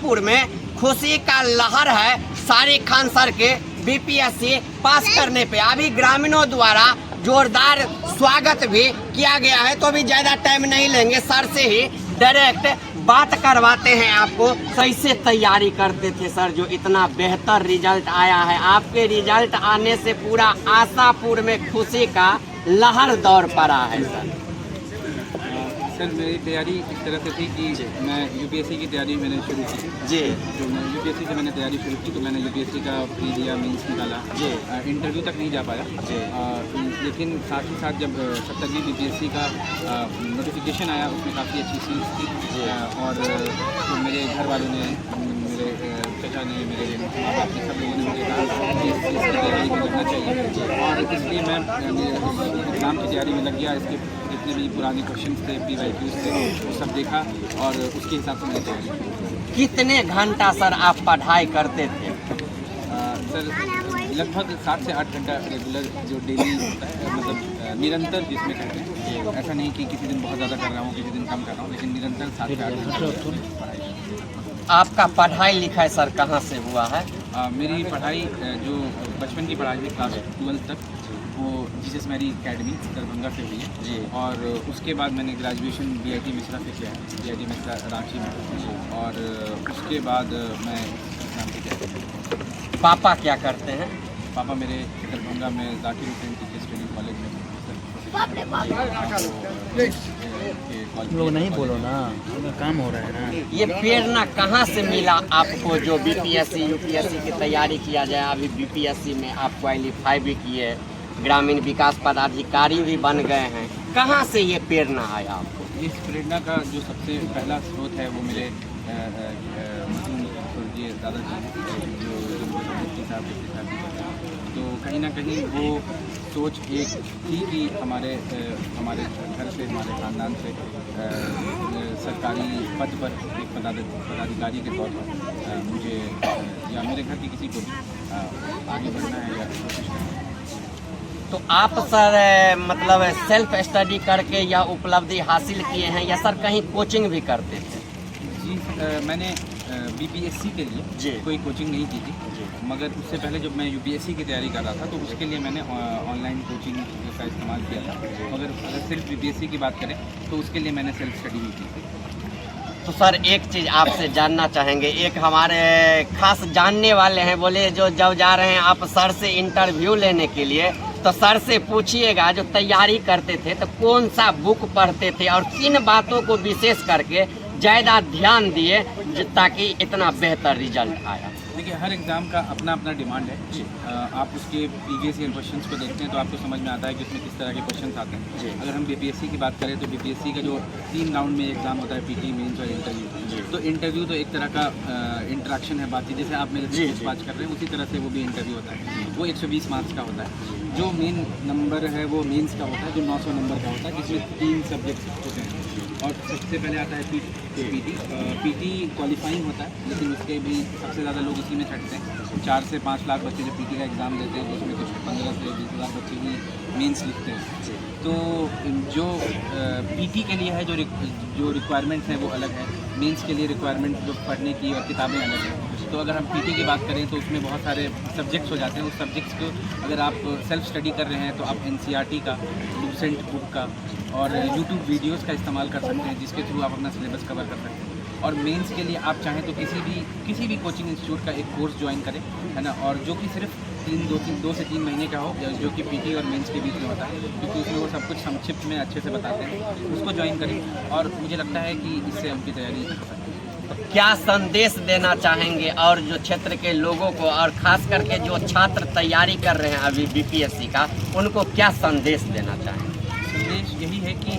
आशापुर में खुशी का लहर है शारिक खान सर के बीपीएससी पास करने पे। अभी ग्रामीणों द्वारा जोरदार स्वागत भी किया गया है। तो अभी ज़्यादा टाइम नहीं लेंगे, सर से ही डायरेक्ट बात करवाते हैं आपको। कैसे तैयारी करते थे सर, जो इतना बेहतर रिजल्ट आया है? आपके रिजल्ट आने से पूरा आशापुर में खुशी का लहर दौड़ पड़ा है सर। सर मेरी तैयारी इस तरह से थी कि मैं यूपीएससी की तैयारी मैंने शुरू की जी। तो मैं यूपीएससी से मैंने तैयारी शुरू की, तो मैंने यूपीएससी का प्री दिया, मेंस निकाला जी। इंटरव्यू तक नहीं जा पाया जी। लेकिन साथ ही साथ जब 70वीं बीपीएससी का नोटिफिकेशन आया उसमें काफ़ी अच्छी सीट्स थी और तो मेरे घर वालों ने, मेरे चाचा ने, मेरे माँ बाप ने, सब लोगों ने मुझे कहा कि इसकी तैयारी में लगना चाहिए और इसलिए मैं एग्ज़ाम की तैयारी में लग गया। इसके जितने भी पुराने क्वेश्चंस थे, PYQs थे, वो सब देखा और उसके हिसाब से मैंने तैयारी। कितने घंटा सर आप पढ़ाई करते थे? सर लगभग 7 से 8 घंटा रेगुलर जो डेली होता है, मतलब निरंतर जिसमें कहते हैं। ऐसा नहीं कि किसी दिन बहुत ज़्यादा कर रहा हूँ, किसी दिन कम कर रहा हूँ, लेकिन निरंतर 7 से 8 घंटा पढ़ाई। आपका पढ़ाई लिखाई सर कहाँ से हुआ है? मेरी पढ़ाई जो बचपन की पढ़ाई है क्लास 12 तक, वो जीसस मैरी एकेडमी दरभंगा से हुई है जी। और उसके बाद मैंने ग्रेजुएशन BIT मिश्रा से किया है, BIT मिश्रा रांची में। और उसके बाद मैं एग्जाम की तैयारी। पापा क्या करते हैं? पापा मेरे दरभंगा में Zakir Hussain teachers training college में लोग नहीं बोलो ना, काम हो रहा है ना। ये प्रेरणा कहाँ से मिला आपको जो बीपीएससी यूपीएससी की तैयारी किया जाए? अभी बीपीएससी में आप क्वालिफाई भी किए, ग्रामीण विकास पदाधिकारी भी बन गए हैं, कहाँ से ये प्रेरणा आया आपको? इस प्रेरणा का जो सबसे पहला स्रोत है वो मेरे स्वर्गीय दादाजी जो तो कहीं ना कहीं वो सोच एक थी कि हमारे घर से, हमारे ख़ानदान से सरकारी पद पर एक पदाधिकारी के तौर पर मुझे या मेरे घर के किसी को भी आगे बढ़ना है या कोशिश करना है। तो आप सर मतलब सेल्फ स्टडी करके या उपलब्धि हासिल किए हैं या सर कहीं कोचिंग भी करते थे? जी मैंने BPSC के लिए कोई कोचिंग नहीं की थी, मगर उससे पहले जब मैं UPSC की तैयारी कर रहा था तो उसके लिए मैंने ऑनलाइन कोचिंग का इस्तेमाल किया था। मगर अगर सिर्फ BPSC की बात करें तो उसके लिए मैंने सेल्फ स्टडी भी की थी। तो सर एक चीज़ आपसे जानना चाहेंगे, एक हमारे खास जानने वाले हैं, बोले जो जब जा रहे हैं आप सर से इंटरव्यू लेने के लिए, तो सर से पूछिएगा जो तैयारी करते थे तो कौन सा बुक पढ़ते थे और किन बातों को विशेष करके ज़्यादा ध्यान दिए ताकि इतना बेहतर रिजल्ट आया? देखिए हर एग्ज़ाम का अपना अपना डिमांड है। आप उसके प्रीवियस ईयर क्वेश्चंस को देखते हैं तो आपको समझ में आता है कि उसमें किस तरह के क्वेश्चंस आते हैं। अगर हम BPSC की बात करें तो BPSC का जो 3 राउंड में एग्ज़ाम होता है, PT, मेंस और इंटरव्यू। तो इंटरव्यू तो एक तरह का इंटरेक्शन है, बातचीत जैसे आप मेरे से बात कर रहे हैं उसी तरह से वो भी इंटरव्यू होता है। वो 120 मार्क्स का होता है। जो मेन नंबर है वो मेंस का होता है, जो 900 नंबर का होता है, जिसमें 3 सब्जेक्ट्स होते हैं। और सबसे पहले आता है PT क्वालिफाइंग होता है, लेकिन उसके भी सबसे ज़्यादा लोग इसी में छटते हैं। 4 से 5 लाख बच्चे जब PT का एग्ज़ाम देते हैं तो उसमें कुछ 15 से 20 लाख बच्चे ही मेंस लिखते हैं। तो जो PT के लिए है जो रिक्वायरमेंट्स हैं वो अलग है, मेंस के लिए रिक्वायरमेंट जो पढ़ने की और किताबें अलग हैं। तो अगर हम PT की बात करें तो उसमें बहुत सारे सब्जेक्ट्स हो जाते हैं। उस सब्जेक्ट्स को अगर आप सेल्फ स्टडी कर रहे हैं तो आप NCERT का, लूसेंट बुक का और YouTube वीडियोस का इस्तेमाल कर सकते हैं, जिसके थ्रू आप अपना सिलेबस कवर कर सकते हैं। और मेंस के लिए आप चाहें तो किसी भी कोचिंग इंस्टीट्यूट का एक कोर्स ज्वाइन करें, है ना, और जो कि सिर्फ 2 से 3 महीने का हो, जो कि PT और मेंस के बीच में होता है, क्योंकि उसमें वो सब कुछ संक्षिप्त में अच्छे से बताते हैं। उसको ज्वाइन करें और मुझे लगता है कि इससे उनकी तैयारी हो सकती है। क्या संदेश देना चाहेंगे और जो क्षेत्र के लोगों को, और खास करके जो छात्र तैयारी कर रहे हैं अभी BPSC का, उनको क्या संदेश देना चाहेंगे? संदेश यही है कि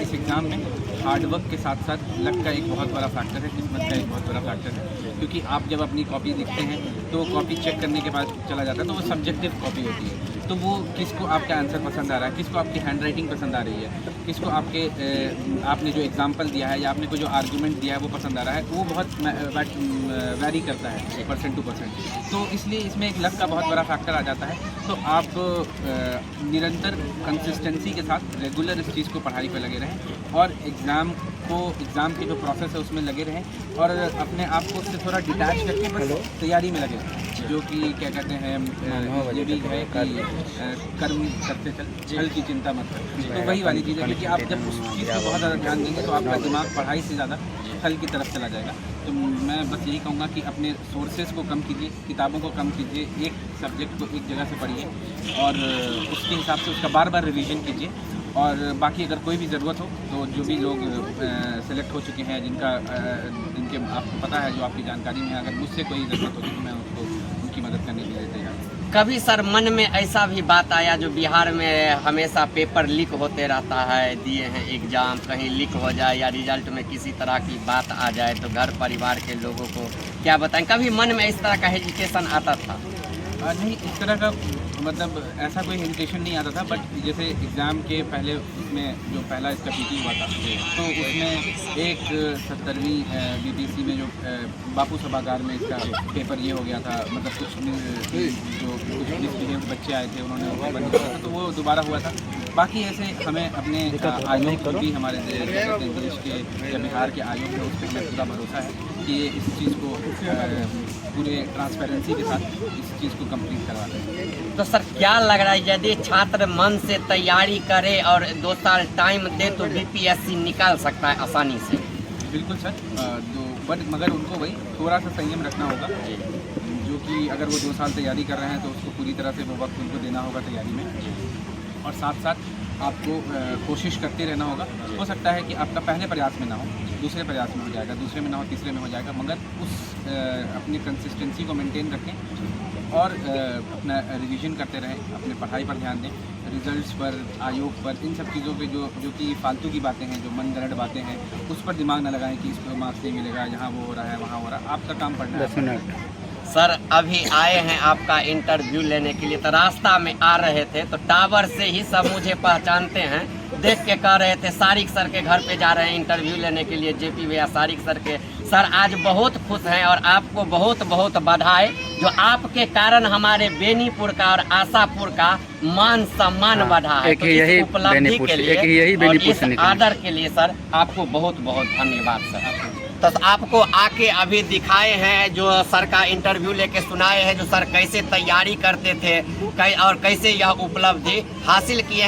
इस एग्ज़ाम में हार्डवर्क के साथ साथ लक का एक बहुत बड़ा फैक्टर है, किस्मत का एक बहुत बड़ा फैक्टर है। क्योंकि आप जब अपनी कॉपी लिखते हैं तो कॉपी चेक करने के बाद चला जाता है, तो वो सब्जेक्टिव कॉपी होती है। तो वो किसको आपका आंसर पसंद आ रहा है, किसको आपकी हैंड राइटिंग पसंद आ रही है, किसको आपने जो एग्जाम्पल दिया है या आपने कोई जो आर्गूमेंट दिया है वो पसंद आ रहा है, वो बहुत वैरी करता है % टू %। तो इसलिए इसमें एक लक का बहुत बड़ा फैक्टर आ जाता है। तो आप निरंतर कंसिस्टेंसी के साथ रेगुलर इस चीज़ को पढ़ाई पर लगे रहें और एग्ज़ाम वो एग्ज़ाम के जो प्रोसेस है उसमें लगे रहें और अपने आप को उससे थोड़ा डिटैच करके बस तैयारी में लगे रहें। जो कि क्या कहते हैं ये भी है कि कर्म करते चल फल की चिंता मत कर। तो वही वाली चीज़ है, क्योंकि आप जब उस चीज़ को बहुत ज़्यादा ध्यान देंगे तो आपका दिमाग पढ़ाई से ज़्यादा फल की तरफ चला जाएगा। तो मैं बस यही कहूँगा कि अपने सोर्सेज को कम कीजिए, किताबों को कम कीजिए, एक सब्जेक्ट को एक जगह से पढ़िए और उसके हिसाब से उसका बार बार रिवीजन कीजिए। और बाकी अगर कोई भी ज़रूरत हो तो जो भी लोग सेलेक्ट हो चुके हैं जिनके आपको पता है, जो आपकी जानकारी में, अगर मुझसे कोई ज़रूरत होगी तो मैं उसको उनकी मदद करने के लिए तैयार हूँ। कभी सर मन में ऐसा भी बात आया जो बिहार में हमेशा पेपर लीक होते रहता है, दिए हैं एग्ज़ाम, कहीं लीक हो जाए या रिजल्ट में किसी तरह की बात आ जाए तो घर परिवार के लोगों को क्या बताएं? कभी मन में इस तरह का हेजिटेशन आता था? नहीं, इस तरह का मतलब ऐसा कोई हेजिटेशन नहीं आता था, बट जैसे एग्ज़ाम के पहले उसमें जो पहला इसका पीटी हुआ था तो उसमें एक 70वीं बीपीएससी में जो बापू सभागार में इसका पेपर ये हो गया था, मतलब कुछ मिसबिहेव बच्चे आए थे, उन्होंने पेपर नहीं किया था तो वो दोबारा हुआ था। बाकी ऐसे हमें अपने आयोग पर भी, हमारे देश के या बिहार के आयोग है उस पर हमें पूरा भरोसा है कि ये इस चीज़ को पूरे ट्रांसपेरेंसी के साथ इस चीज़ को कंप्लीट करवा दें। तो सर क्या लग रहा है यदि छात्र मन से तैयारी करे और 2 साल टाइम दे तो बीपीएससी निकाल सकता है आसानी से? बिल्कुल सर, बट मगर उनको वही थोड़ा सा संयम रखना होगा, जो कि अगर वो 2 साल तैयारी कर रहे हैं तो उसको पूरी तरह से वो वक्त उनको देना होगा तैयारी में, और साथ साथ आपको कोशिश करते रहना होगा। हो सकता है कि आपका पहले प्रयास में ना हो, दूसरे प्रयास में हो जाएगा, दूसरे में ना हो, तीसरे में हो जाएगा, मगर उस अपनी कंसिस्टेंसी को मेंटेन रखें और अपना रिवीजन करते रहें, अपने पढ़ाई पर ध्यान दें, रिजल्ट्स पर, आयोग पर, इन सब चीज़ों पे जो कि फालतू की बातें हैं, जो मनगढ़ंत बातें हैं, उस पर दिमाग ना लगाएं कि इसको मार्क्स नहीं मिलेगा, यहाँ वो हो रहा है, वहाँ हो रहा है। आपका काम पढ़ना है। सर अभी आए हैं आपका इंटरव्यू लेने के लिए, तो रास्ता में आ रहे थे तो टावर से ही सब मुझे पहचानते हैं, देख के कह रहे थे सारिक सर के घर पे जा रहे हैं इंटरव्यू लेने के लिए, जेपी भैया सारिक सर के। सर आज बहुत खुश हैं और आपको बहुत बहुत बधाई, जो आपके कारण हमारे बेनीपुर का और आशापुर का मान सम्मान बढ़ा है। एक यही उपलब्धि के लिए और इस से आदर के लिए सर आपको बहुत बहुत धन्यवाद सर। तो आपको आके अभी दिखाए हैं जो सर का इंटरव्यू लेके सुनाए हैं, जो सर कैसे तैयारी करते थे और कैसे यह उपलब्धि हासिल किए हैं।